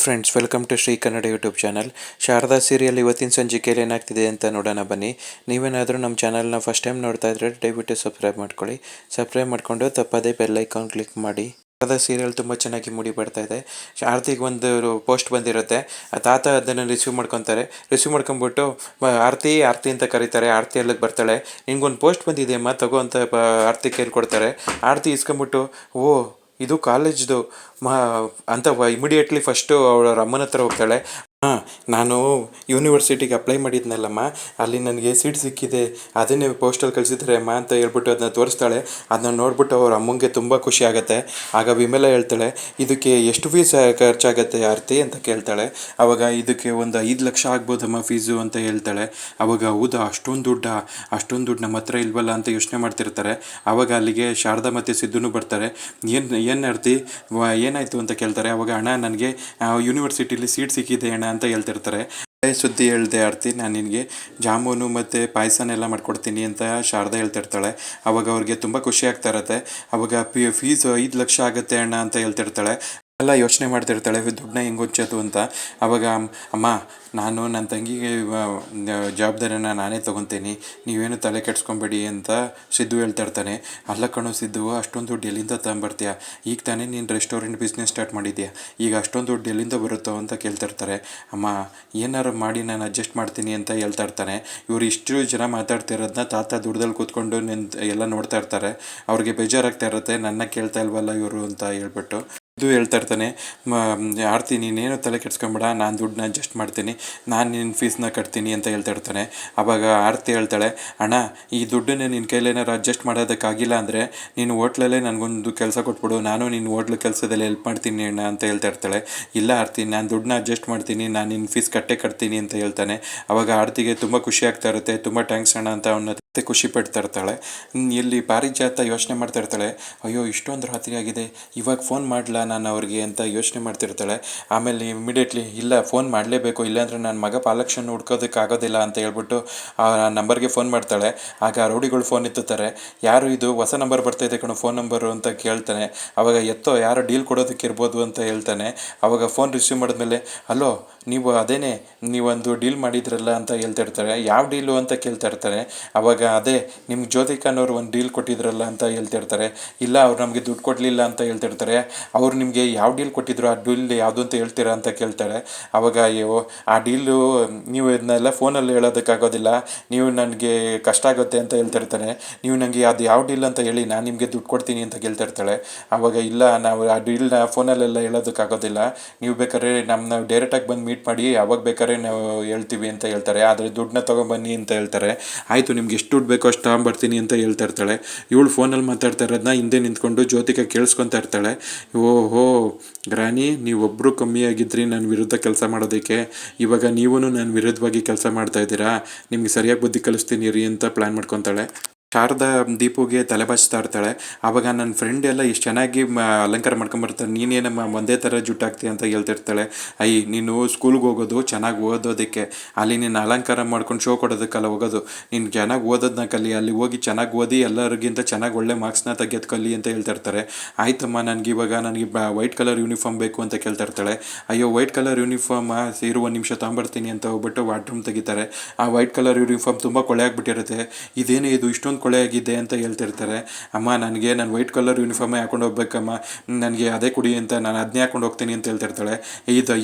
Friends, welcome to Shri Kannada YouTube channel. Sharada serial ಇವತ್ತಿನ ಸಂಚಿಕೆಯಲ್ಲಿ ಏನಾಗ್ತಿದೆ ಅಂತ ನೋಡೋಣ ಬನ್ನಿ. ನೀವೇನಾದರೂ ನಮ್ಮ ಚಾನಲ್ನ ಫಸ್ಟ್ ಟೈಮ್ ನೋಡ್ತಾ ಇದ್ರೆ ದಯವಿಟ್ಟು ಸಬ್ಸ್ಕ್ರೈಬ್ ಮಾಡ್ಕೊಳ್ಳಿ. ಸಬ್ಸ್ಕ್ರೈಬ್ ಮಾಡಿಕೊಂಡು ತಪ್ಪದೇ ಬೆಲ್ ಐಕಾನ್ ಕ್ಲಿಕ್ ಮಾಡಿ. ಶಾರದಾ ಸೀರಿಯಲ್ ತುಂಬ ಚೆನ್ನಾಗಿ ಮೂಡಿ ಬರ್ತಾ ಇದೆ. ಆರತಿಗೆ ಒಂದು ಪೋಸ್ಟ್ ಬಂದಿರುತ್ತೆ. ಆ ತಾತ ಅದನ್ನು ರಿಸೀವ್ ಮಾಡ್ಕೊತಾರೆ. ರಿಸೀವ್ ಮಾಡ್ಕೊಂಬಿಟ್ಟು ಆರತಿ ಆರತಿ ಅಂತ ಕರೀತಾರೆ. ಆರತಿ ಅಲ್ಲಿಗೆ ಬರ್ತಾಳೆ. ನಿನ್ಗೊಂದು ಪೋಸ್ಟ್ ಬಂದಿದೆ ಅಮ್ಮ, ತಗೋ ಅಂತ ಆರತಿ ಕೈಲಿ ಕೊಡ್ತಾರೆ. ಆರತಿ ಇಸ್ಕೊಂಬಿಟ್ಟು, ಓ ಇದು ಕಾಲೇಜ್ದು ಅಂತ ಇಮಿಡಿಯೇಟ್ಲಿ ಫಸ್ಟು ಅವಳ ಅಮ್ಮನ ಹತ್ರ ಹೋಗ್ತಾಳೆ. ನಾನು ಯೂನಿವರ್ಸಿಟಿಗೆ ಅಪ್ಲೈ ಮಾಡಿದ್ನಲ್ಲಮ್ಮ, ಅಲ್ಲಿ ನನಗೆ ಸೀಟ್ ಸಿಕ್ಕಿದೆ, ಅದನ್ನೇ ಪೋಸ್ಟಲ್ಲಿ ಕಳಿಸಿದ್ದಾರೆ ಅಮ್ಮ ಅಂತ ಹೇಳ್ಬಿಟ್ಟು ಅದನ್ನ ತೋರಿಸ್ತಾಳೆ. ಅದನ್ನ ನೋಡ್ಬಿಟ್ಟು ಅವ್ರ ಅಮ್ಮಂಗೆ ತುಂಬ ಖುಷಿ ಆಗುತ್ತೆ. ಆಗ ವಿಮಲ ಹೇಳ್ತಾಳೆ, ಇದಕ್ಕೆ ಎಷ್ಟು ಫೀಸ್ ಖರ್ಚಾಗತ್ತೆ ಆರತಿ ಅಂತ ಕೇಳ್ತಾಳೆ. ಅವಾಗ ಇದಕ್ಕೆ ಒಂದು 5 ಲಕ್ಷ ಆಗ್ಬೋದಮ್ಮ ಫೀಸು ಅಂತ ಹೇಳ್ತಾಳೆ. ಅವಾಗ ಹೌದಾ, ಅಷ್ಟೊಂದು ದುಡ್ಡು ನಮ್ಮ ಹತ್ರ ಇಲ್ವಲ್ಲ ಅಂತ ಯೋಚನೆ ಮಾಡ್ತಿರ್ತಾರೆ. ಅವಾಗ ಅಲ್ಲಿಗೆ ಶಾರದಾ ಮತ್ತು ಸಿದ್ದುನು ಬರ್ತಾರೆ. ಏನು ಆರತಿ, ಏನಾಯಿತು ಅಂತ ಕೇಳ್ತಾರೆ. ಅವಾಗ ಅಣ್ಣ, ನನಗೆ ಯೂನಿವರ್ಸಿಟಿಲಿ ಸೀಟ್ ಸಿಕ್ಕಿದೆ ಅಣ್ಣ ಅಂತ ಹೇಳ್ತಿರ್ತಾರೆ. ಸುದ್ದಿ ಹೇಳಿದೆ ಆರತಿ, ನಾನು ನಿನಗೆ ಜಾಮೂನು ಮತ್ತು ಪಾಯಸನೆಲ್ಲ ಮಾಡ್ಕೊಡ್ತೀನಿ ಅಂತ ಶಾರದಾ ಹೇಳ್ತಿರ್ತಾಳೆ. ಅವಾಗ ಅವ್ರಿಗೆ ತುಂಬ ಖುಷಿ ಆಗ್ತಾ ಇರತ್ತೆ. ಅವಾಗ ಫೀಸ್ 5 ಲಕ್ಷ ಆಗುತ್ತೆ ಅಣ್ಣ ಅಂತ ಹೇಳ್ತಿರ್ತಾಳೆ. ಎಲ್ಲ ಯೋಚನೆ ಮಾಡ್ತಿರ್ತಾಳೆ, ದುಡ್ಡನ್ನ ಹೆಂಗೆ ಹೊಂಚೋದು ಅಂತ. ಅವಾಗ ಅಮ್ಮ, ನಾನು ನನ್ನ ತಂಗಿಗೆ ಜವಾಬ್ದಾರಿನ ನಾನೇ ತೊಗೊತೀನಿ, ನೀವೇನು ತಲೆ ಕೆಡ್ಸ್ಕೊಬೇಡಿ ಅಂತ ಸಿದ್ದು ಹೇಳ್ತಾ ಇರ್ತಾನೆ. ಅಲ್ಲ ಕಣೋ ಸಿದ್ದು, ಅಷ್ಟೊಂದು ದುಡ್ಡು ಎಲ್ಲಿಂದ ತಗೊಂಬರ್ತೀಯ? ಈಗ ತಾನೇ ನೀನು ರೆಸ್ಟೋರೆಂಟ್ ಬಿಸ್ನೆಸ್ ಸ್ಟಾರ್ಟ್ ಮಾಡಿದ್ಯಾ, ಈಗ ಅಷ್ಟೊಂದು ದುಡ್ಡು ಎಲ್ಲಿಂದ ಬರುತ್ತೋ ಅಂತ ಕೇಳ್ತಿರ್ತಾರೆ. ಅಮ್ಮ, ಏನಾರು ಮಾಡಿ ನಾನು ಅಡ್ಜಸ್ಟ್ ಮಾಡ್ತೀನಿ ಅಂತ ಹೇಳ್ತಾ ಇರ್ತಾನೆ. ಇವರು ಇಷ್ಟು ಜನ ಮಾತಾಡ್ತಿರೋದನ್ನ ತಾತ ದುಡ್ದಲ್ಲಿ ಕೂತ್ಕೊಂಡು ಎಲ್ಲ ನೋಡ್ತಾ ಇರ್ತಾರೆ. ಅವ್ರಿಗೆ ಬೇಜಾರಾಗ್ತಾ ಇರುತ್ತೆ, ನನ್ನ ಕೇಳ್ತಾ ಇಲ್ವಲ್ಲ ಇವರು ಅಂತ ಹೇಳ್ಬಿಟ್ಟು. ಇದು ಹೇಳ್ತಾ ಇರ್ತಾನೆ, ಆರತಿ ನೀನೇನು ತಲೆ ಕೆಡ್ಸ್ಕೊಂಬೇಡ, ನಾನು ದುಡ್ಡನ್ನ ಅಡ್ಜಸ್ಟ್ ಮಾಡ್ತೀನಿ, ನಾನು ನಿನ್ನ ಫೀಸ್ನ ಕಟ್ತೀನಿ ಅಂತ ಹೇಳ್ತಾ ಇರ್ತಾನೆ. ಆವಾಗ ಆರತಿ ಹೇಳ್ತಾಳೆ, ಅಣ್ಣ, ಈ ದುಡ್ಡನ್ನೇ ನಿನ್ನ ಕೈಲೇನಾರು ಅಡ್ಜಸ್ಟ್ ಮಾಡೋದಕ್ಕಾಗಿಲ್ಲ ಅಂದರೆ ನೀನು ಹೋಟ್ಲಲ್ಲೇ ನನಗೊಂದು ಕೆಲಸ ಕೊಟ್ಬಿಡು, ನಾನು ನಿನ್ನ ಹೋಟ್ಲು ಕೆಲಸದಲ್ಲಿ ಹೆಲ್ಪ್ ಮಾಡ್ತೀನಿ ಅಣ್ಣ ಅಂತ ಹೇಳ್ತಾ ಇರ್ತಾಳೆ. ಇಲ್ಲ ಆರತಿ, ನಾನು ದುಡ್ಡನ್ನ ಅಡ್ಜಸ್ಟ್ ಮಾಡ್ತೀನಿ, ನಾನು ನಿನ್ನ ಫೀಸ್ ಕಟ್ತೀನಿ ಅಂತ ಹೇಳ್ತಾನೆ. ಅವಾಗ ಆರತಿಗೆ ತುಂಬ ಖುಷಿ ಆಗ್ತಾ ಇರುತ್ತೆ. ತುಂಬ ಥ್ಯಾಂಕ್ಸ್ ಅಣ್ಣ ಅಂತ ಅವನ ಖುಷಿ ಪಡ್ತಾ ಇರ್ತಾಳೆ. ಇಲ್ಲಿ ಪಾರಿಜಾತ ಯೋಚನೆ ಮಾಡ್ತಾ ಇರ್ತಾಳೆ, ಅಯ್ಯೋ ಇಷ್ಟೊಂದು ರಾತ್ರಿ ಆಗಿದೆ, ಇವಾಗ ಫೋನ್ ಮಾಡಲಾ ನಾನು ಅವ್ರಿಗೆ ಅಂತ ಯೋಚನೆ ಮಾಡ್ತಿರ್ತಾಳೆ. ಆಮೇಲೆ ಇಮಿಡಿಯೇಟ್ಲಿ, ಇಲ್ಲ ಫೋನ್ ಮಾಡಲೇಬೇಕು, ಇಲ್ಲಾಂದರೆ ನನ್ನ ಮಗ ಪಾಲಕ್ಷನ್ ಹುಡ್ಕೋದಕ್ಕಾಗೋದಿಲ್ಲ ಅಂತ ಹೇಳ್ಬಿಟ್ಟು ಆ ನಂಬರ್ಗೆ ಫೋನ್ ಮಾಡ್ತಾಳೆ. ಆಗ ರೌಡಿಗಳು ಫೋನ್ ಎತ್ತುತ್ತಾರೆ. ಯಾರು ಇದು, ಹೊಸ ನಂಬರ್ ಬರ್ತಾಯಿದೆ ಕಣೋ, ಫೋನ್ ನಂಬರು ಅಂತ ಕೇಳ್ತಾನೆ. ಅವಾಗ ಎತ್ತೋ, ಯಾರೋ ಡೀಲ್ ಕೊಡೋದಕ್ಕೆ ಇರ್ಬೋದು ಅಂತ ಹೇಳ್ತಾನೆ. ಅವಾಗ ಫೋನ್ ರಿಸೀವ್ ಮಾಡಿದ್ಮೇಲೆ, ಹಲೋ ನೀವು ಅದೇನೇ ನೀವೊಂದು ಡೀಲ್ ಮಾಡಿದ್ರಲ್ಲ ಅಂತ ಹೇಳ್ತಾ ಇರ್ತಾರೆ. ಯಾವ ಡೀಲು ಅಂತ ಕೇಳ್ತಾ ಇರ್ತಾರೆ. ಅವಾಗ ಅದೇ ನಿಮ್ಮ ಜ್ಯೋತಿಕನವ್ರು ಒಂದು ಡೀಲ್ ಕೊಟ್ಟಿದ್ರಲ್ಲ ಅಂತ ಹೇಳ್ತಿರ್ತಾರೆ. ಇಲ್ಲ, ಅವ್ರು ನಮಗೆ ದುಡ್ಡು ಕೊಡಲಿಲ್ಲ ಅಂತ ಹೇಳ್ತಿರ್ತಾರೆ. ಅವ್ರು ನಿಮಗೆ ಯಾವ ಡೀಲ್ ಕೊಟ್ಟಿದ್ರು, ಆ ಡೀಲ್ ಯಾವುದು ಅಂತ ಹೇಳ್ತೀರಾ ಅಂತ ಕೇಳ್ತಾಳೆ. ಅವಾಗ ಅಯ್ಯೋ, ಆ ಡೀಲು ನೀವು ಇದನ್ನೆಲ್ಲ ಫೋನಲ್ಲಿ ಹೇಳೋದಕ್ಕಾಗೋದಿಲ್ಲ, ನೀವು ನನಗೆ ಕಷ್ಟ ಆಗುತ್ತೆ ಅಂತ ಹೇಳ್ತಿರ್ತಾನೆ. ನೀವು ನನಗೆ ಅದು ಯಾವ ಡೀಲ್ ಅಂತ ಹೇಳಿ, ನಾನು ನಿಮಗೆ ದುಡ್ಡು ಕೊಡ್ತೀನಿ ಅಂತ ಕೇಳ್ತಿರ್ತಾಳೆ. ಆವಾಗ ಇಲ್ಲ, ನಾವು ಆ ಡೀಲ್ನ ಫೋನಲ್ಲೆಲ್ಲ ಹೇಳೋದಕ್ಕಾಗೋದಿಲ್ಲ, ನೀವು ಬೇಕಾದ್ರೆ ನಮ್ಮನ್ನ ಡೈರೆಕ್ಟಾಗಿ ಬಂದು ಮೀಟ್ ಮಾಡಿ, ಅವಾಗ ಬೇಕಾದ್ರೆ ನಾವು ಹೇಳ್ತೀವಿ ಅಂತ ಹೇಳ್ತಾರೆ. ಆದರೆ ದುಡ್ಡನ್ನ ತೊಗೊಂಬನ್ನಿ ಅಂತ ಹೇಳ್ತಾರೆ. ಆಯಿತು, ನಿಮ್ಗೆ ಎಷ್ಟು ದುಡ್ಡು ಬೇಕೋ ಅಷ್ಟು ತಗೊಂಬರ್ತೀನಿ ಅಂತ ಹೇಳ್ತಾ ಇರ್ತಾಳೆ. ಇವಳು ಫೋನಲ್ಲಿ ಮಾತಾಡ್ತಾ ಇರೋದನ್ನ ಹಿಂದೆ ನಿಂತ್ಕೊಂಡು ಜ್ಯೋತಿಕ ಕೇಳಿಸ್ಕೊತಾ ಇರ್ತಾಳೆ. ಓಹೋ ಗ್ರಾನಿ, ನೀವೊಬ್ಬರು ಕಮ್ಮಿಯಾಗಿದ್ರಿ ನನ್ನ ವಿರುದ್ಧ ಕೆಲಸ ಮಾಡೋದಕ್ಕೆ, ಇವಾಗ ನೀವೂ ನನ್ನ ವಿರುದ್ಧವಾಗಿ ಕೆಲಸ ಮಾಡ್ತಾ ಇದ್ದೀರಾ, ನಿಮ್ಗೆ ಸರಿಯಾಗಿ ಬುದ್ಧಿ ಕಲಿಸ್ತೀನಿ ರೀ ಅಂತ ಪ್ಲ್ಯಾನ್ ಮಾಡ್ಕೊತಾಳೆ. ಶಾರದಾ ದೀಪುಗೆ ತಲೆ ಬಾಚ್ತಾ ಇರ್ತಾಳೆ. ಆವಾಗ ನನ್ನ ಫ್ರೆಂಡ್ ಎಲ್ಲ ಎಷ್ಟು ಚೆನ್ನಾಗಿ ಅಲಂಕಾರ ಮಾಡ್ಕೊಂಬರ್ತಾರೆ, ನೀನೇನಮ್ಮ ಒಂದೇ ಥರ ಜುಟ್ಟಾಗ್ತೀಯ ಅಂತ ಹೇಳ್ತಿರ್ತಾಳೆ. ನೀನು ಸ್ಕೂಲ್ಗೆ ಹೋಗೋದು ಚೆನ್ನಾಗಿ ಓದೋದಕ್ಕೆ, ಅಲ್ಲಿ ನೀನು ಅಲಂಕಾರ ಮಾಡ್ಕೊಂಡು ಶೋ ಕೊಡೋದಕ್ಕಲ್ಲ ಹೋಗೋದು, ನೀನು ಚೆನ್ನಾಗಿ ಓದೋದನ್ನ ಕಲಿ, ಅಲ್ಲಿ ಹೋಗಿ ಚೆನ್ನಾಗಿ ಓದಿ ಎಲ್ಲರಿಗಿಂತ ಚೆನ್ನಾಗಿ ಒಳ್ಳೆ ಮಾರ್ಕ್ಸ್ನ ತೆಗೆದು ಕಲಿ ಅಂತ ಹೇಳ್ತಿರ್ತಾರೆ. ಆಯ್ತಮ್ಮ, ನನಗೆ ವೈಟ್ ಕಲರ್ ಯೂನಿಫಾರ್ಮ್ ಬೇಕು ಅಂತ ಕೇಳ್ತಿರ್ತಾಳೆ. ಅಯ್ಯೋ, ವೈಟ್ ಕಲರ್ ಯೂನಿಫಾರ್ಮ್ ಇರುವ ನಿಮಿಷ ತೊಗೊಂಬರ್ತೀನಿ ಅಂತ ಹೋಗ್ಬಿಟ್ಟು ವಾಟ್ರೂಮ್ ತೆಗಿತಾರೆ. ಆ ವೈಟ್ ಕಲರ್ ಯೂನಿಫಾರ್ಮ್ ತುಂಬ ಕೊಳೆ ಆಗಿಬಿಟ್ಟಿರುತ್ತೆ. ಇದೇನೇ ಇದು ಇಷ್ಟೊಂದು ಕೊಳೆ ಆಗಿದೆ ಅಂತ ಹೇಳ್ತಿರ್ತಾರೆ. ಅಮ್ಮ, ನಾನು ವೈಟ್ ಕಲರ್ ಯೂನಿಫಾರ್ಮೇ ಹಾಕೊಂಡು ಹೋಗ್ಬೇಕಮ್ಮ, ನನಗೆ ಅದೇ ಕೊಡಿ ಅಂತ, ನಾನು ಅದನ್ನೇ ಹಾಕೊಂಡು ಹೋಗ್ತೀನಿ ಅಂತ ಹೇಳ್ತಿರ್ತಾಳೆ.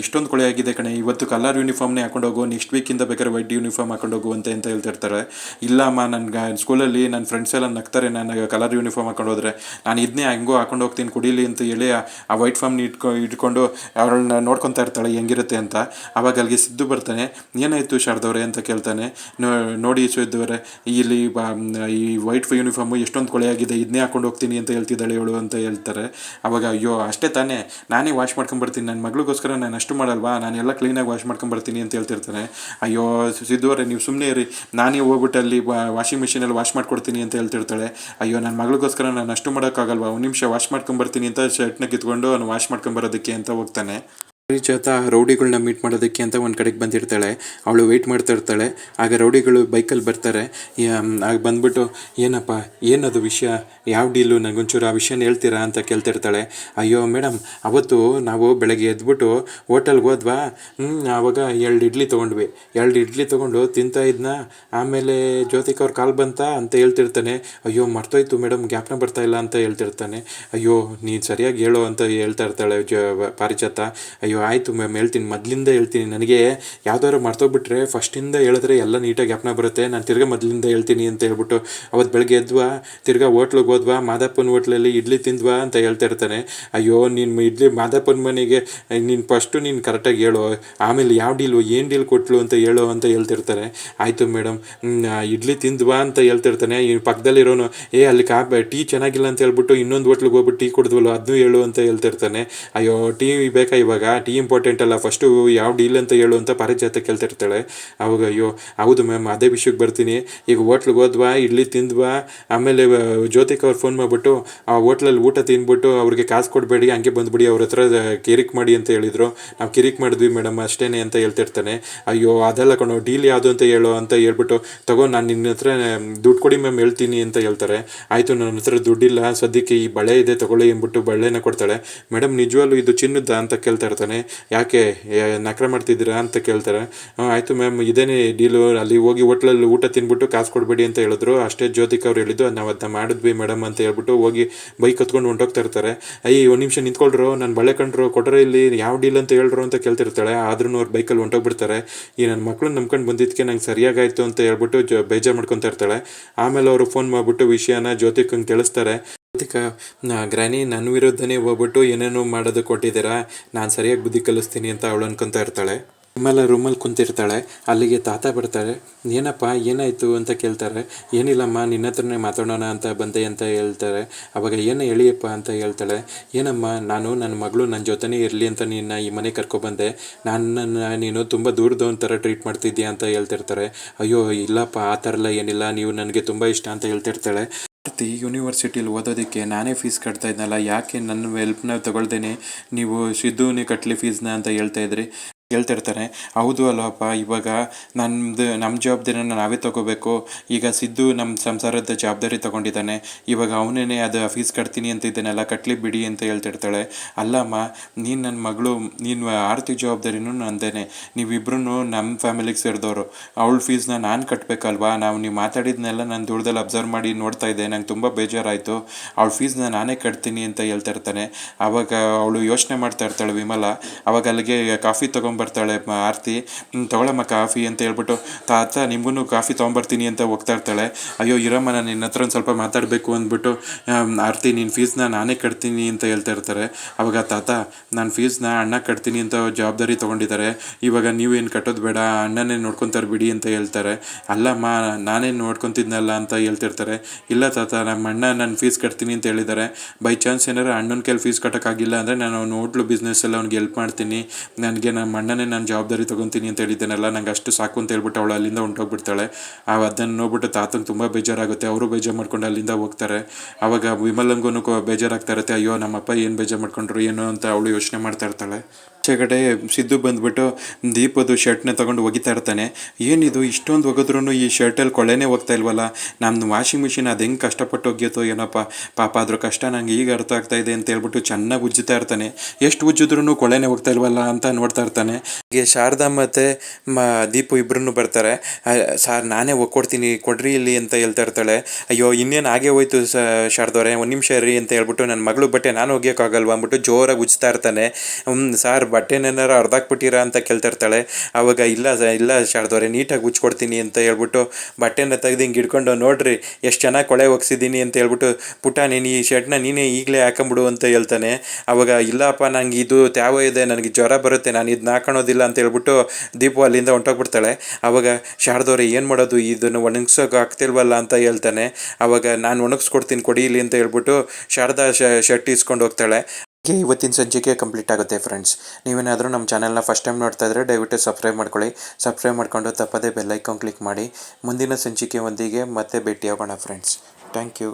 ಇಷ್ಟೊಂದು ಕೊಳೆ ಆಗಿದೆ ಕಣೆ, ಇವತ್ತು ಕಲರ್ ಯೂನಿಫಾರ್ಮ್ನೇ ಹಾಕೊಂಡು ಹೋಗು, ನೆಕ್ಸ್ಟ್ ವೀಕಿಂದ ಬೇಕಾದ್ರೆ ವೈಟ್ ಯೂನಿಫಾರ್ಮ್ ಹಾಕೊಂಡು ಹೋಗುವಂತೆ ಅಂತ ಹೇಳ್ತಿರ್ತಾರೆ. ಇಲ್ಲ ಅಮ್ಮ, ನನಗೆ ಸ್ಕೂಲಲ್ಲಿ ನನ್ನ ಫ್ರೆಂಡ್ಸ್ ಎಲ್ಲ ನಗ್ತಾರೆ, ನಾನು ಕಲರ್ ಯೂನಿಫಾರ್ಮ್ ಹಾಕೊಂಡು ಹೋದರೆ, ನಾನು ಇದನ್ನೇ ಹೆಂಗೋ ಹಾಕೊಂಡು ಹೋಗ್ತೀನಿ ಕುಡೀಲಿ ಅಂತ ಹೇಳಿ ಆ ವೈಟ್ ಫಾರ್ಮ್ನ ಇಟ್ಕೊಂಡು ಅವಳನ್ನ ನೋಡ್ಕೊತಾ ಇರ್ತಾಳೆ ಹೆಂಗಿರುತ್ತೆ ಅಂತ. ಆವಾಗ ಅಲ್ಲಿಗೆ ಸಿದ್ದು ಬರ್ತಾನೆ. ಏನಾಯಿತು ಶಾರದವ್ರೆ ಅಂತ ಕೇಳ್ತಾನೆ. ನೋಡಿ ಸಿದ್ದುವರೆ, ಇಲ್ಲಿ ಈ ವೈಟ್ ಯೂನಿಫಾರ್ಮು ಎಷ್ಟೊಂದು ಕೊಳೆಯಾಗಿದೆ, ಇದನ್ನೇ ಹಾಕೊಂಡು ಹೋಗ್ತೀನಿ ಅಂತ ಹೇಳ್ತಿದ್ದಾಳೆ ಇವಳು ಅಂತ ಹೇಳ್ತಾರೆ. ಅವಾಗ ಅಯ್ಯೋ ಅಷ್ಟೇ ತಾನೇ, ನಾನೇ ವಾಶ್ ಮಾಡ್ಕೊಂಬರ್ತೀನಿ, ನನ್ನ ಮಗಳಿಗೋಸ್ಕರ ನಾನು ಅಷ್ಟು ಮಾಡಲ್ವಾ, ನಾನೆಲ್ಲ ಕ್ಲೀನಾಗಿ ವಾಶ್ ಮಾಡ್ಕೊಂಬರ್ತೀನಿ ಅಂತ ಹೇಳ್ತಿರ್ತಾನೆ. ಅಯ್ಯೋ ಸಿದ್ದುವರೆ, ನೀವು ಸುಮ್ಮನೆ ಇರಿ, ನಾನೇ ಹೋಗ್ಬಿಟ್ಟು ಅಲ್ಲಿ ವಾಷಿಂಗ್ ಮಿಷಿನಲ್ಲಿ ವಾಶ್ ಮಾಡ್ಕೊಡ್ತೀನಿ ಅಂತ ಹೇಳ್ತಿರ್ತಾಳೆ. ಅಯ್ಯೋ, ನನ್ನ ಮಗಳಿಗೋಸ್ಕರ ನಾನು ಅಷ್ಟು ಮಾಡೋಕ್ಕಾಗಲ್ವಾ, ಒಂದು ನಿಮಿಷ ವಾಶ್ ಮಾಡ್ಕೊಂಬರ್ತೀನಿ ಅಂತ ಶರ್ಟ್ನ ಕಿತ್ಕೊಂಡು ಅವನು ವಾಶ್ ಮಾಡ್ಕೊಂಬರೋದಕ್ಕೆ ಅಂತ ಹೋಗ್ತಾನೆ. ಪಾರಿಜಾತ ರೌಡಿಗಳನ್ನ ಮೀಟ್ ಮಾಡೋದಕ್ಕೆ ಅಂತ ಒಂದು ಕಡೆಗೆ ಬಂದಿರ್ತಾಳೆ. ಅವಳು ವೆಯ್ಟ್ ಮಾಡ್ತಾ ಇರ್ತಾಳೆ. ಆಗ ರೌಡಿಗಳು ಬೈಕಲ್ಲಿ ಬರ್ತಾರೆ. ಆಗ ಬಂದ್ಬಿಟ್ಟು, ಏನಪ್ಪ ಏನದು ವಿಷಯ, ಯಾವ ಡೀಲು, ನನಗೊಂಚೂರು ಆ ವಿಷಯನ ಹೇಳ್ತೀರಾ ಅಂತ ಕೇಳ್ತಿರ್ತಾಳೆ. ಅಯ್ಯೋ ಮೇಡಮ್, ಅವತ್ತು ನಾವು ಬೆಳಗ್ಗೆ ಎದ್ಬಿಟ್ಟು ಹೋಟೆಲ್ಗೆ ಹೋದ್ವಾ, ಆವಾಗ 2 ಇಡ್ಲಿ ತೊಗೊಂಡ್ವಿ. 2 ಇಡ್ಲಿ ತೊಗೊಂಡು ತಿಂತಾ ಇದ್ನ, ಆಮೇಲೆ ಜ್ಯೋತಿಕ್ ಅವ್ರ ಕಾಲ್ ಬಂತ ಅಂತ ಹೇಳ್ತಿರ್ತಾನೆ. ಅಯ್ಯೋ ಮರ್ತೋಯ್ತು ಮೇಡಮ್, ಜ್ಞಾಪನ ಬರ್ತಾ ಇಲ್ಲ ಅಂತ ಹೇಳ್ತಿರ್ತಾನೆ. ಅಯ್ಯೋ ನೀನು ಸರಿಯಾಗಿ ಹೇಳೋ ಅಂತ ಹೇಳ್ತಾ ಇರ್ತಾಳೆ ಪಾರಿಜಾತ. ಅಯ್ಯೋ ಆಯಿತು ಮ್ಯಾಮ್, ಹೇಳ್ತೀನಿ, ಮೊದಲಿಂದ ಹೇಳ್ತೀನಿ. ನನಗೆ ಯಾವ್ದಾದ್ರು ಮರ್ತೋಗ್ಬಿಟ್ರೆ ಫಸ್ಟಿಂದ ಹೇಳಿದ್ರೆ ಎಲ್ಲ ನೀಟಾಗಿ ಜ್ಞಾಪನ ಬರುತ್ತೆ. ನಾನು ತಿರ್ಗಾ ಮೊದಲಿಂದ ಹೇಳ್ತೀನಿ ಅಂತ ಹೇಳ್ಬಿಟ್ಟು, ಅವತ್ತು ಬೆಳಗ್ಗೆ ಎದ್ವಾ, ತಿರ್ಗಾ ಹೋಟ್ಲಿಗೆ ಹೋದ್ವಾ, ಮಾದಪ್ಪನ ಹೋಟ್ಲಲ್ಲಿ ಇಡ್ಲಿ ತಿಂದ್ವಾ ಅಂತ ಹೇಳ್ತಾ ಇರ್ತಾನೆ. ಅಯ್ಯೋ ನೀನು ಇಡ್ಲಿ ಮಾದಪ್ಪನ ಮನೆಗೆ ನೀನು ಕರೆಕ್ಟಾಗಿ ಹೇಳು, ಆಮೇಲೆ ಯಾವ ಡೀಲು ಏನು ಡೀಲ್ ಕೊಟ್ಲು ಅಂತ ಹೇಳು ಅಂತ ಹೇಳ್ತಿರ್ತಾರೆ. ಆಯಿತು ಮೇಡಮ್, ಇಡ್ಲಿ ತಿಂದ್ವಾ ಅಂತ ಹೇಳ್ತಿರ್ತಾನೆ. ಈ ಪಕ್ಕದಲ್ಲಿರೋನು, ಅಲ್ಲಿ ಟೀ ಚೆನ್ನಾಗಿಲ್ಲ ಅಂತ ಹೇಳ್ಬಿಟ್ಟು ಇನ್ನೊಂದು ಹೋಟ್ಲಿಗೆ ಹೋಗ್ಬಿಟ್ಟು ಟೀ ಕುಡಿದ್ವಲ್ಲ ಅದನ್ನೂ ಹೇಳು ಅಂತ ಹೇಳ್ತಿರ್ತಾನೆ. ಅಯ್ಯೋ ಟೀ ಬೇಕಾ ಇವಾಗ, ಟೀ ಇಂಪಾರ್ಟೆಂಟ್ ಅಲ್ಲ, ಫಸ್ಟು ಯಾವ ಡೀಲ್ ಅಂತ ಹೇಳು ಅಂತ ಪಾರಿಜಾತ ಕೇಳ್ತಿರ್ತಾಳೆ. ಅವಾಗ ಅಯ್ಯೋ ಹೌದು ಮ್ಯಾಮ್, ಅದೇ ವಿಷಯಕ್ಕೆ ಬರ್ತೀನಿ. ಈಗ ಹೋಟ್ಲಿಗೆ ಹೋದ್ವಾ, ಇಡ್ಲಿ ತಿಂದ್ವಾ, ಆಮೇಲೆ ಜ್ಯೋತಿಕ್ ಅವ್ರು ಫೋನ್ ಮಾಡಿಬಿಟ್ಟು ಆ ಹೋಟ್ಲಲ್ಲಿ ಊಟ ತಿಂದ್ಬಿಟ್ಟು ಅವ್ರಿಗೆ ಕಾಸು ಕೊಡಬೇಡಿ, ಹಂಗೆ ಬಂದ್ಬಿಡಿ, ಅವ್ರ ಹತ್ರ ಕಿರಿಕ್ ಮಾಡಿ ಅಂತ ಹೇಳಿದರು. ನಾವು ಕಿರಿಕ್ ಮಾಡಿದ್ವಿ ಮೇಡಮ್ ಅಷ್ಟೇನೆ ಅಂತ ಹೇಳ್ತಿರ್ತಾನೆ. ಅಯ್ಯೋ ಅದೆಲ್ಲ ಕಣೋ, ಡೀಲ್ ಯಾವುದು ಅಂತ ಹೇಳು ಅಂತ ಹೇಳ್ಬಿಟ್ಟು, ತಗೋ ನಾನು ನಿನ್ನ ಹತ್ರ ದುಡ್ಡು ಕೊಡಿ ಮ್ಯಾಮ್ ಹೇಳ್ತೀನಿ ಅಂತ ಹೇಳ್ತಾರೆ. ಆಯಿತು ನನ್ನ ಹತ್ರ ದುಡ್ಡಿಲ್ಲ, ಸದ್ಯಕ್ಕೆ ಈ ಬಳೆ ಇದೆ ತಗೊಳ್ಳಿ ಎಂದ್ಬಿಟ್ಟು ಬಳೆನ ಕೊಡ್ತಾಳೆ. ಮೇಡಮ್ ನಿಜವಲ್ಲೂ ಇದು ಚಿನ್ನದ ಅಂತ ಕೇಳ್ತಾ ಇರ್ತಾನೆ. ಯಾಕೆ ನಕರ ಮಾಡ್ತಿದ್ದೀರಾ ಅಂತ ಕೇಳ್ತಾರೆ. ಆಯಿತು ಮ್ಯಾಮ್, ಇದೇನೇ ಡೀಲು, ಅಲ್ಲಿ ಹೋಗಿ ಹೋಟ್ಲಲ್ಲಿ ಊಟ ತಿಂದ್ಬಿಟ್ಟು ಕಾಸು ಕೊಡಬೇಡಿ ಅಂತ ಹೇಳಿದ್ರು, ಅಷ್ಟೇ ಜ್ಯೋತಿಕ್ ಅವ್ರು ಹೇಳಿದ್ದು, ನಾವು ಅದನ್ನ ಮಾಡಿದ್ವಿ ಮೇಡಮ್ ಅಂತ ಹೇಳ್ಬಿಟ್ಟು ಹೋಗಿ ಬೈಕ್ ಹತ್ಕೊಂಡು ಹೊಂಟೋಗ್ತಾ ಇರ್ತಾರೆ. ಒಂದು ನಿಮಿಷ ನಿಂತ್ಕೊಳ್ರು, ನಾನು ಬಳೆ ಕಂಡ್ರು ಕೊಟ್ಟರೆ, ಇಲ್ಲಿ ಯಾವ ಡೀಲ್ ಅಂತ ಹೇಳ್ರು ಅಂತ ಕೇಳ್ತಿರ್ತಾಳೆ. ಆದ್ರೂ ಅವ್ರು ಬೈಕಲ್ಲಿ ಹೊಂಟೋಗ್ಬಿಡ್ತಾರೆ. ಈ ನನ್ನ ಮಕ್ಕಳನ್ನ ನಂಬ್ಕೊಂಡು ಬಂದಿದ್ದಕ್ಕೆ ನಂಗೆ ಸರಿಯಾಗಾಯಿತು ಅಂತ ಹೇಳ್ಬಿಟ್ಟು ಬೇಜಾರು ಮಾಡ್ಕೊತಾ ಇರ್ತಾಳೆ. ಆಮೇಲೆ ಅವರು ಫೋನ್ ಮಾಡಿಬಿಟ್ಟು ವಿಷಯನ ಜ್ಯೋತಿಕಂಗೆ ತಿಳಿಸ್ತಾರೆ. ಜ್ಯೋತಿಕ, ಗ್ರ್ಯಾನಿ ನನ್ನ ವಿರುದ್ಧನೇ ಹೋಗ್ಬಿಟ್ಟು ಏನೇನೋ ಮಾಡೋದು ಕೊಟ್ಟಿದ್ದೀರಾ, ನಾನು ಸರಿಯಾಗಿ ಬುದ್ಧಿ ಕಲಿಸ್ತೀನಿ ಅಂತ ಅವಳು ಅನ್ಕೊತಾ ಇರ್ತಾಳೆ. ಆಮೇಲೆ ರೂಮಲ್ಲಿ ಕುಂತಿರ್ತಾಳೆ. ಅಲ್ಲಿಗೆ ತಾತ ಬರ್ತಾರೆ. ಏನಪ್ಪ ಏನಾಯಿತು ಅಂತ ಕೇಳ್ತಾರೆ. ಏನಿಲ್ಲಮ್ಮ, ನಿನ್ನ ಹತ್ರನೇ ಮಾತಾಡೋಣ ಅಂತ ಬಂದೆ ಅಂತ ಹೇಳ್ತಾರೆ. ಅವಾಗ ಏನು ಹೇಳಿಯಪ್ಪ ಅಂತ ಹೇಳ್ತಾಳೆ. ಏನಮ್ಮ, ನಾನು ನನ್ನ ಮಗಳು ನನ್ನ ಜೊತೆನೇ ಇರಲಿ ಅಂತ ನಿನ್ನ ಈ ಮನೆ ಕರ್ಕೊಬಂದೆ, ನನ್ನನ್ನು ನೀನು ತುಂಬ ದೂರದವನ ಥರ ಟ್ರೀಟ್ ಮಾಡ್ತಿದ್ದೀಯಾ ಅಂತ ಹೇಳ್ತಿರ್ತಾರೆ. ಅಯ್ಯೋ ಇಲ್ಲಪ್ಪ, ಆ ಥರ ಎಲ್ಲ ಏನಿಲ್ಲ, ನೀವು ನನಗೆ ತುಂಬ ಇಷ್ಟ ಅಂತ ಹೇಳ್ತಿರ್ತಾಳೆ. ಯೂನಿವರ್ಸಿಟಿಲಿ ಓದೋದಕ್ಕೆ ನಾನೇ ಫೀಸ್ ಕಟ್ತಾ ಇದ್ನಲ್ಲ, ಯಾಕೆ ನನ್ನ ಹೆಲ್ಪ್ನ ತಗೊಳ್ದೇನೆ ನೀವು ಸಿದ್ದುನೇ ಕಟ್ಟಲಿ ಫೀಸ್ನ ಅಂತ ಹೇಳ್ತಿರ್ತಾರೆ. ಹೌದು ಅಲ್ವಪ್ಪ, ಇವಾಗ ನಮ್ಮ ಜವಾಬ್ದಾರಿನ ನಾವೇ ತಗೋಬೇಕು. ಈಗ ಸಿದ್ದು ನಮ್ಮ ಸಂಸಾರದ ಜವಾಬ್ದಾರಿ ತಗೊಂಡಿದ್ದಾನೆ, ಇವಾಗ ಅವನೇ ಅದು ಫೀಸ್ ಕಟ್ತೀನಿ ಅಂತ ಇದ್ದಾನೆಲ್ಲ, ಕಟ್ಲಿ ಬಿಡಿ ಅಂತ ಹೇಳ್ತಿರ್ತಾಳೆ. ಅಲ್ಲಮ್ಮ, ನೀನು ನನ್ನ ಮಗಳು, ನೀನು ಆರ್ಥಿಕ ಜವಾಬ್ದಾರಿನೂ ನಂದೇನೆ, ನೀವಿಬ್ರು ನಮ್ಮ ಫ್ಯಾಮಿಲಿಗೆ ಸೇರಿದವರು, ಅವಳ ಫೀಸ್ನ ನಾನು ಕಟ್ಟಬೇಕಲ್ವಾ. ನೀವು ಮಾತಾಡಿದ್ನೆಲ್ಲ ನಾನು ದೂರದಲ್ಲಿ ಅಬ್ಸರ್ವ್ ಮಾಡಿ ನೋಡ್ತಾ ಇದ್ದೆ, ನಂಗೆ ತುಂಬ ಬೇಜಾರಾಯಿತು, ಅವಳ ಫೀಸ್ನ ನಾನೇ ಕಟ್ತೀನಿ ಅಂತ ಹೇಳ್ತಿರ್ತಾನೆ. ಆವಾಗ ಅವಳು ಯೋಚನೆ ಮಾಡ್ತಾ ಇರ್ತಾಳೆ ವಿಮಲ. ಅವಾಗ ಅಲ್ಲಿಗೆ ಕಾಫಿ ತೊಗೊಂಬರ್ತಾಳೆ ಆರತಿ. ತೊಗೊಳಮ್ಮ ಕಾಫಿ ಅಂತ ಹೇಳ್ಬಿಟ್ಟು, ತಾತ ನಿಮಗೂ ಕಾಫಿ ತೊಗೊಂಬರ್ತೀನಿ ಅಂತ ಹೋಗ್ತಾ ಇರ್ತಾಳೆ. ಅಯ್ಯೋ ಇರಮ್ಮ, ನಾನು ನಿನ್ನ ಹತ್ರ ಒಂದು ಸ್ವಲ್ಪ ಮಾತಾಡಬೇಕು ಅಂದ್ಬಿಟ್ಟು, ಆರತಿ ನಿನ್ನ ಫೀಸ್ನ ನಾನೇ ಕಟ್ತೀನಿ ಅಂತ ಹೇಳ್ತಾ ಇರ್ತಾರೆ. ಅವಾಗ ತಾತ, ನಾನು ಫೀಸ್ನ ಅಣ್ಣ ಕಟ್ತೀನಿ ಅಂತ ಜವಾಬ್ದಾರಿ ತೊಗೊಂಡಿದ್ದಾರೆ, ಇವಾಗ ನೀವೇನು ಕಟ್ಟೋದು ಬೇಡ, ಅಣ್ಣನೇ ನೋಡ್ಕೊತಾರೆ ಬಿಡಿ ಅಂತ ಹೇಳ್ತಾರೆ. ಅಲ್ಲಮ್ಮ, ನಾನೇ ನೋಡ್ಕೊತಿದ್ನಲ್ಲ ಅಂತ ಹೇಳ್ತಿರ್ತಾರೆ. ಇಲ್ಲ ತಾತ, ನಮ್ಮ ಅಣ್ಣ ನನ್ನ ಫೀಸ್ ಕಟ್ತೀನಿ ಅಂತ ಹೇಳಿದ್ದಾರೆ, ಬೈ ಚಾನ್ಸ್ ಏನಾರು ಅಣ್ಣನ ಕೈಲಿ ಫೀಸ್ ಕಟ್ಟೋಕ್ಕಾಗಿಲ್ಲ ಅಂದರೆ ನಾನು ಅವ್ನು ಹೋಟ್ಲು ಬಿಸ್ನೆಸ್ಸಲ್ಲಿ ಅವ್ನಿಗೆ ಹೆಲ್ಪ್ ಮಾಡ್ತೀನಿ, ನನಗೆ ನಮ್ಮ ಅಣ್ಣನೇ ನಾನು ಜವಾಬ್ದಾರಿ ತೊಗೊತೀನಿ ಅಂತ ಹೇಳಿದ್ದೇನಲ್ಲ, ನಂಗೆ ಅಷ್ಟು ಸಾಕು ಅಂತ ಹೇಳ್ಬಿಟ್ಟು ಅವಳು ಅಲ್ಲಿಂದ ಹೊಂಟೋಗ್ಬಿಡ್ತಾಳೆ. ಅದನ್ನು ನೋಡ್ಬಿಟ್ಟು ತಾತಂಗೆ ತುಂಬ ಬೇಜಾರಾಗುತ್ತೆ. ಅವರು ಬೇಜಾರು ಮಾಡ್ಕೊಂಡು ಅಲ್ಲಿಂದ ಹೋಗ್ತಾರೆ. ಆವಾಗ ವಿಮಲಂಗೂ ಬೇಜಾರಾಗ್ತಾ ಇರುತ್ತೆ. ಅಯ್ಯೋ ನಮ್ಮಪ್ಪ ಏನು ಬೇಜಾರು ಮಾಡ್ಕೊಂಡ್ರು ಏನೋ ಅಂತ ಅವಳು ಯೋಚನೆ ಮಾಡ್ತಾ ಇರ್ತಾಳೆ. ಆಚೆ ಕಡೆ ಸಿದ್ದು ಬಂದುಬಿಟ್ಟು ದೀಪದು ಶರ್ಟ್ನ ತೊಗೊಂಡು ಒಗಿತಾ ಇರ್ತಾನೆ. ಏನಿದು ಇಷ್ಟೊಂದು ಒಗೆದ್ರೂ ಈ ಶರ್ಟಲ್ಲಿ ಕೊಳೆನೇ ಹೋಗ್ತಾ ಇಲ್ವಲ್ಲ, ನಮ್ಮದು ವಾಷಿಂಗ್ ಮಿಷಿನ್ ಅದು ಹೆಂಗೆ ಕಷ್ಟಪಟ್ಟು ಒಗ್ಯತ್ತೋ ಏನಪ್ಪ, ಪಾಪ ಅದ್ರ ಕಷ್ಟ ನಂಗೆ ಈಗ ಅರ್ಥ ಆಗ್ತಾ ಇದೆ ಅಂತ ಹೇಳ್ಬಿಟ್ಟು ಚೆನ್ನಾಗಿ ಉಜ್ಜುತ್ತಾ ಇರ್ತಾನೆ. ಎಷ್ಟು ಉಜ್ಜಿದ್ರೂ ಕೊಳೆನೇ ಹೋಗ್ತಾ ಇಲ್ವಲ್ಲ ಅಂತ ನೋಡ್ತಾ ಇರ್ತಾನೆ. ಹೀಗೆ ಶಾರದಾ ಮತ್ತು ದೀಪು ಇಬ್ಬರೂ ಬರ್ತಾರೆ. ಸಾರ್ ನಾನೇ ಒಕ್ಕೊಡ್ತೀನಿ ಕೊಡ್ರಿ ಇಲ್ಲಿ ಅಂತ ಹೇಳ್ತಾ ಇರ್ತಾಳೆ. ಅಯ್ಯೋ ಇನ್ನೇನು ಹಾಗೆ ಹೋಯ್ತು ಶಾರದವ್ರೆ, ಒಂದು ನಿಮಿಷ ರೀ ಅಂತ ಹೇಳ್ಬಿಟ್ಟು, ನನ್ನ ಮಗಳು ಬಟ್ಟೆ ನಾನು ಒಗ್ಯೋಕ್ಕಾಗಲ್ವ ಅಂದ್ಬಿಟ್ಟು ಜೋರಾಗಿ ಉಜ್ತಾ ಇರ್ತಾನೆ. ಸಾರ್ ಬಟ್ಟೆನೇನಾರು ಅರ್ಧಾಕ್ಬಿಟ್ಟಿರಾ ಅಂತ ಕೇಳ್ತಿರ್ತಾಳೆ. ಆವಾಗ ಇಲ್ಲ ಶಾರದವ್ರೆ, ನೀಟಾಗಿ ಉಜ್ಕೊಡ್ತೀನಿ ಅಂತ ಹೇಳ್ಬಿಟ್ಟು ಬಟ್ಟೆನ ತೆಗೆದು ಹಿಂಗೆ ಹಿಡ್ಕೊಂಡು, ನೋಡ್ರಿ ಎಷ್ಟು ಚೆನ್ನಾಗಿ ಕೊಳೆ ಒಗ್ಸಿದ್ದೀನಿ ಅಂತ ಹೇಳ್ಬಿಟ್ಟು, ಪುಟ್ಟ ನೀನು ಈ ಶರ್ಟ್ನ ನೀನೇ ಈಗಲೇ ಹಾಕೊಂಬಿಡು ಅಂತ ಹೇಳ್ತಾನೆ. ಆವಾಗ ಇಲ್ಲಪ್ಪ, ನಂಗೆ ಇದು ತ್ಯಾವ ಇದೆ, ನನಗೆ ಜ್ವರ ಬರುತ್ತೆ, ನಾನು ಇದನ್ನ ಹಾಕೊಳೋದಿಲ್ಲ ಅಂತ ಹೇಳ್ಬಿಟ್ಟು ದೀಪು ಅಲ್ಲಿಂದ ಹೊಂಟೋಗ್ಬಿಡ್ತಾಳೆ. ಆವಾಗ ಶಾರದವ್ರೆ ಏನು ಮಾಡೋದು, ಇದನ್ನು ಒಣಗ್ಸೋಕೆ ಆಗ್ತಿಲ್ವಲ್ಲ ಅಂತ ಹೇಳ್ತಾನೆ. ಆವಾಗ ನಾನು ಒಣಗಿಸ್ಕೊಡ್ತೀನಿ ಕೊಡಿ ಇಲ್ಲಿ ಅಂತ ಹೇಳ್ಬಿಟ್ಟು ಶಾರದಾ ಶರ್ಟ್ ಇಸ್ಕೊಂಡು ಹೋಗ್ತಾಳೆ. ಇವತ್ತಿನ ಸಂಚಿಕೆ ಕಂಪ್ಲೀಟ್ ಆಗುತ್ತೆ ಫ್ರೆಂಡ್ಸ್. ನೀವೇನಾದರೂ ನಮ್ಮ ಚಾನಲ್ನ ಫಸ್ಟ್ ಟೈಮ್ ನೋಡ್ತಾ ಇದ್ದರೆ ದಯವಿಟ್ಟು ಸಬ್ಸ್ಕ್ರೈಬ್ ಮಾಡ್ಕೊಳ್ಳಿ. ಸಬ್ಸ್ಕ್ರೈಬ್ ಮಾಡ್ಕೊಂಡು ತಪ್ಪದೇ ಬೆಲ್ ಐಕಾನ್ ಕ್ಲಿಕ್ ಮಾಡಿ. ಮುಂದಿನ ಸಂಚಿಕೆ ಒಂದಿಗೆ ಮತ್ತೆ ಭೇಟಿಯಾಗೋಣ ಫ್ರೆಂಡ್ಸ್. Thank you.